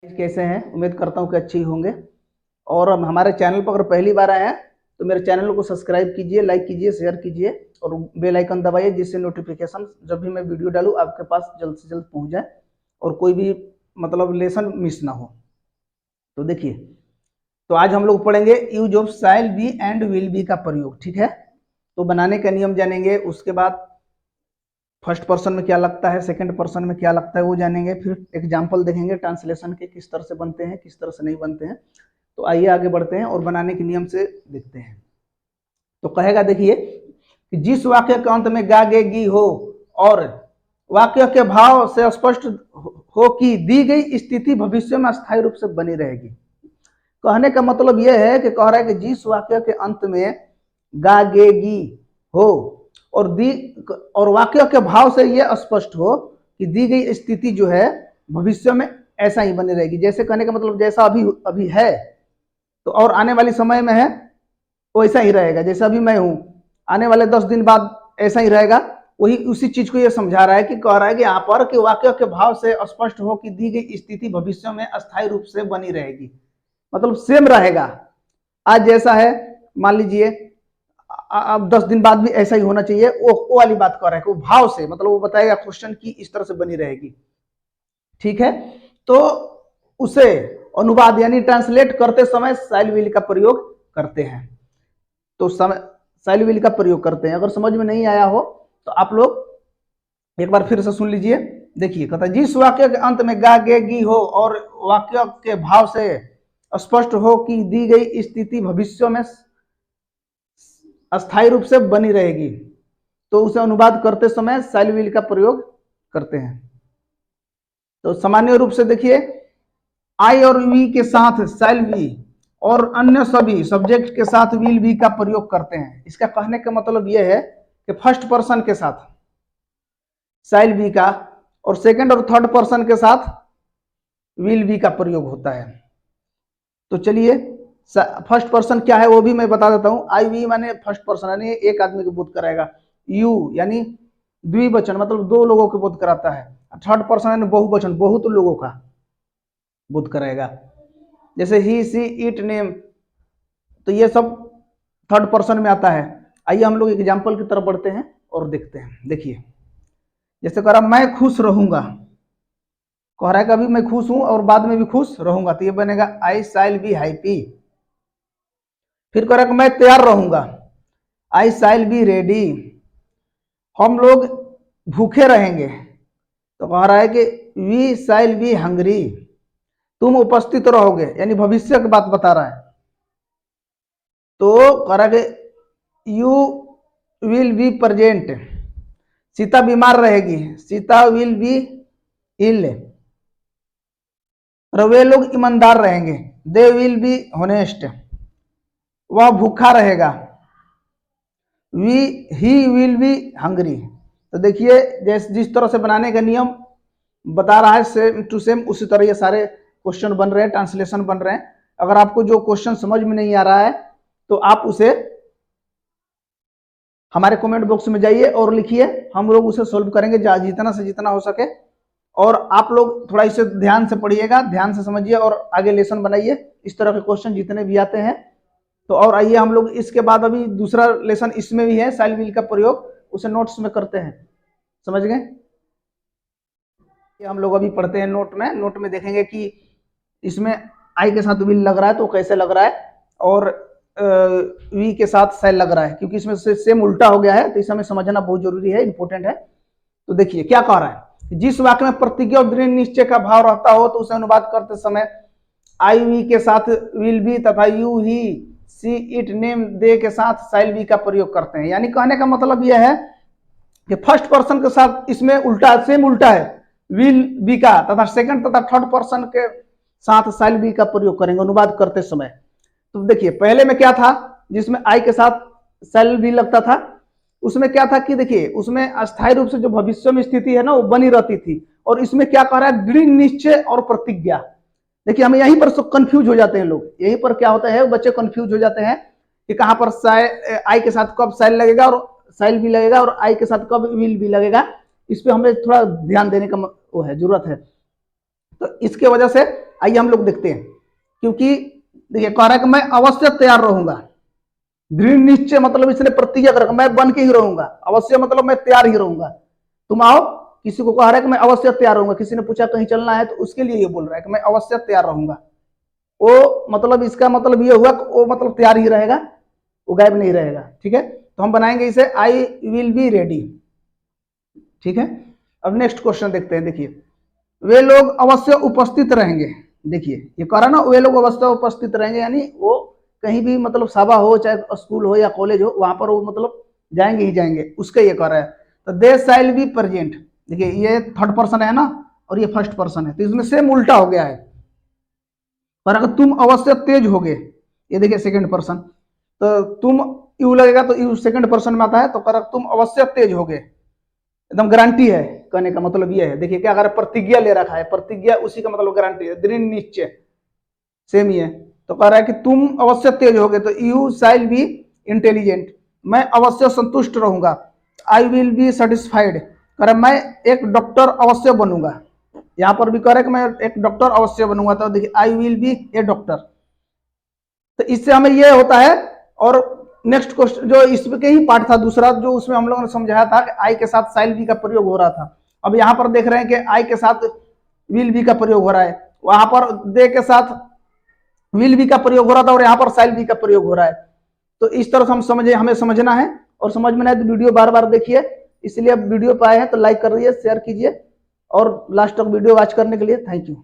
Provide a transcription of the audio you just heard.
कैसे हैं? उम्मीद करता हूँ कि अच्छे ही होंगे। और हमारे चैनल पर अगर पहली बार आए हैं तो मेरे चैनल को सब्सक्राइब कीजिए, लाइक कीजिए, शेयर कीजिए और बेल आइकन दबाइए, जिससे नोटिफिकेशन जब भी मैं वीडियो डालूँ आपके पास जल्द से जल्द पहुँच जाए और कोई भी मतलब लेसन मिस ना हो। तो देखिए, तो आज हम लोग पढ़ेंगे use of shall be and will be का प्रयोग। ठीक है, तो बनाने का नियम जानेंगे, उसके बाद फर्स्ट पर्सन में क्या लगता है, सेकंड पर्सन में क्या लगता है वो जानेंगे, फिर एग्जाम्पल देखेंगे ट्रांसलेशन के, किस तरह से बनते हैं किस तरह से नहीं बनते हैं। तो आइए आगे बढ़ते हैं और बनाने के नियम से देखते हैं। तो कहेगा देखिए कि जिस वाक्य के अंत में गा गे गी हो और वाक्य के भाव से स्पष्ट हो कि दी गई स्थिति भविष्य में अस्थायी रूप से बनी रहेगी। कहने का मतलब यह है कि कह रहा है कि जिस वाक्य के अंत में गा गे गी हो और वाक्य के भाव से यह स्पष्ट हो कि दी गई स्थिति जो है भविष्य में ऐसा ही बनी रहेगी। जैसे कहने का मतलब जैसा अभी अभी है तो और आने वाले समय में है वैसा ही रहेगा। जैसे अभी मैं हूं, आने वाले 10 दिन बाद ऐसा ही रहेगा। वही उसी चीज को ये समझा रहा है कि कह रहा है कि यहाँ पर कि वाक्य के भाव से स्पष्ट हो कि दी गई स्थिति भविष्य में अस्थायी रूप से बनी रहेगी, मतलब सेम रहेगा। आज जैसा है मान लीजिए अब 10 दिन बाद भी ऐसा ही होना चाहिए, वो वाली बात कर रहा है कि वो भाव से, मतलब वो बताएगा क्वेश्चन की इस तरह से बनी रहेगी। ठीक है, तो उसे अनुवाद यानी ट्रांसलेट करते समय शैल विल का प्रयोग करते हैं। तो शैल विल का प्रयोग करते हैं। अगर समझ में नहीं आया हो तो आप लोग एक बार फिर से सुन लीजिए। देखिए, कहता है जिस वाक्य के अंत में गा गे गी हो और वाक्य के भाव से स्पष्ट हो कि दी गई स्थिति भविष्य में अस्थायी रूप से बनी रहेगी, तो उसे अनुवाद करते समय शैल विल का प्रयोग करते हैं। तो सामान्य रूप से देखिए, आई और वी के साथ शैल बी और अन्य सभी सब्जेक्ट के साथ विल बी का प्रयोग करते हैं। इसका कहने का मतलब यह है कि फर्स्ट पर्सन के साथ शैल बी का और सेकंड और थर्ड पर्सन के साथ विल बी का प्रयोग होता है। तो चलिए, फर्स्ट पर्सन क्या है वो भी मैं बता देता हूं। आई वी माने फर्स्ट पर्सन यानी एक आदमी को बोध कराएगा। यू यानी द्विवचन, मतलब दो लोगों को बोध कराता है। थर्ड पर्सन यानी बहुवचन, बहुत लोगों का बोध कराएगा। जैसे ही सी इट नेम, तो ये सब थर्ड पर्सन में आता है। आइए हम लोग एग्जाम्पल की तरफ बढ़ते हैं और देखते हैं। देखिए, जैसे कह रहा मैं खुश रहूंगा, कह रहा है कि अभी मैं खुश हूं और बाद में भी खुश रहूंगा, तो ये बनेगा आई शैल बी हैप्पी। फिर कह रहा है कि मैं तैयार रहूंगा, आई शैल बी रेडी। हम लोग भूखे रहेंगे, तो कह रहा है कि वी शैल बी हंग्री। तुम उपस्थित रहोगे, यानी भविष्य की बात बता रहा है। तो कह रहा है कि you will be present. Sita बीमार रहेगी, सीता विल बी इल। और वे लोग ईमानदार रहेंगे, दे विल बी होनेस्ट। वह भूखा रहेगा, ही विल बी हंग्री। तो देखिए, जिस तरह से बनाने का नियम बता रहा है सेम टू सेम उसी तरह ये सारे क्वेश्चन बन रहे हैं, ट्रांसलेशन बन रहे हैं। अगर आपको जो क्वेश्चन समझ में नहीं आ रहा है तो आप उसे हमारे कमेंट बॉक्स में जाइए और लिखिए, हम लोग उसे सोल्व करेंगे जितना से जितना हो सके। और आप लोग थोड़ा इसे ध्यान से पढ़िएगा, ध्यान से समझिए और आगे लेसन बनाइए। इस तरह के क्वेश्चन जितने भी आते हैं तो और आइए हम लोग इसके बाद अभी दूसरा लेसन इसमें भी है शैल विल का प्रयोग, उसे नोट्स में करते हैं। समझ गए? हम लोग अभी पढ़ते हैं नोट में देखेंगे कि इसमें आई के साथ विल लग रहा है तो कैसे लग रहा है, और वी के साथ शैल लग रहा है, क्योंकि इसमें से सेम उल्टा हो गया है, तो इसे हमें समझना बहुत जरूरी है, इंपॉर्टेंट है। तो देखिए क्या कह रहा है, जिस वाक्य में प्रतिज्ञा और दृढ़ निश्चय का भाव रहता हो तो उसे अनुवाद करते समय आई वी के साथ विल बी तथा you he see it name they के साथ शैल बी का प्रयोग करते हैं। यानी कहने का मतलब यह है कि फर्स्ट पर्सन के साथ इसमें उल्टा, सेम उल्टा है, विल बी का तथा सेकंड तथा थर्ड पर्सन के साथ शैल बी का प्रयोग करेंगे अनुवाद करते समय। तो देखिए, पहले में क्या था, जिसमें आई के साथ शैल बी लगता था, उसमें क्या था कि देखिए उसमें अस्थायी रूप से जो भविष्य में स्थिति है ना वो बनी रहती थी। और इसमें क्या कह रहा है, दृढ़ निश्चय और प्रतिज्ञा। देखिए हमें यहीं पर कंफ्यूज हो जाते हैं लोग, यहीं पर क्या होता है, बच्चे कंफ्यूज हो जाते हैं कि कहां पर आई के साथ कब शैल लगेगा और शैल भी लगेगा और आई के साथ कब विल भी लगेगा। इस पे हमें थोड़ा ध्यान देने का वो है, जरूरत है। तो इसके वजह से आइए हम लोग देखते हैं, क्योंकि देखिए कह रहा है कि मैं अवश्य तैयार रहूंगा। दृढ़ निश्चय मतलब इसने प्रतिज्ञा कर रखा, मैं बन के ही रहूंगा। अवश्य मतलब मैं तैयार ही रहूंगा, तुम आओ। किसी को कह रहा है कि मैं अवश्य तैयार रहूंगा, किसी ने पूछा कहीं चलना है तो उसके लिए ये बोल रहा है कि मैं अवश्य तैयार रहूंगा। वो मतलब इसका मतलब ये हुआ कि वो मतलब तैयार ही रहेगा, वो गायब नहीं रहेगा। ठीक है, तो हम बनाएंगे इसे आई विल बी रेडी। ठीक है, अब नेक्स्ट क्वेश्चन देखते हैं। देखिए वे लोग अवश्य उपस्थित रहेंगे। देखिए ये कह रहा ना, वे लोग अवश्य उपस्थित रहेंगे, यानी वो कहीं भी मतलब सभा हो, चाहे स्कूल हो या कॉलेज हो, वहां पर वो मतलब जाएंगे ही जाएंगे, उसका ये कह रहा है। तो दे शैल बी प्रेजेंट। देखिए ये थर्ड पर्सन है ना, और ये फर्स्ट पर्सन है, तो इसमें सेम उल्टा हो गया है। पर अगर तुम अवश्य तेज होगे, ये देखिए सेकंड पर्सन, तो तुम यू लगेगा तो यू सेकंड पर्सन में आता है, तो कर तुम अवश्य तेज होगे, एकदम गारंटी है। कहने का मतलब ये है, देखिए क्या अगर प्रतिज्ञा ले रखा है, प्रतिज्ञा उसी का मतलब गारंटी है, दृढ़ निश्चय सेम ही है। तो कह रहा है कि तुम अवश्य तेज होगे, तो यू शाइल बी इंटेलिजेंट, मैं अवश्य संतुष्ट रहूंगा। आई विल बी सेटिस्फाइड, कह रहा मैं एक डॉक्टर अवश्य बनूंगा। यहाँ पर भी कह रहा है कि मैं एक डॉक्टर अवश्य बनूंगा, तो देखिए I will be A doctor. तो इससे हमें यह होता है। और नेक्स्ट क्वेश्चन जो इसके ही पार्ट था दूसरा, जो उसमें हम लोगों ने समझाया था कि आई के साथ साइल बी का प्रयोग हो रहा था। अब यहाँ पर देख रहे हैं कि आई के साथ विल बी का प्रयोग हो रहा है, वहां पर दे के साथ विल बी का प्रयोग हो रहा था, और यहाँ पर साइल बी का प्रयोग हो रहा है। तो इस तरह से हम समझे, हमें समझना है। और समझ में नहीं तो वीडियो बार बार देखिए। इसलिए अब वीडियो पे आए हैं तो लाइक कर दीजिए, शेयर कीजिए, और लास्ट तक वीडियो वॉच करने के लिए थैंक यू।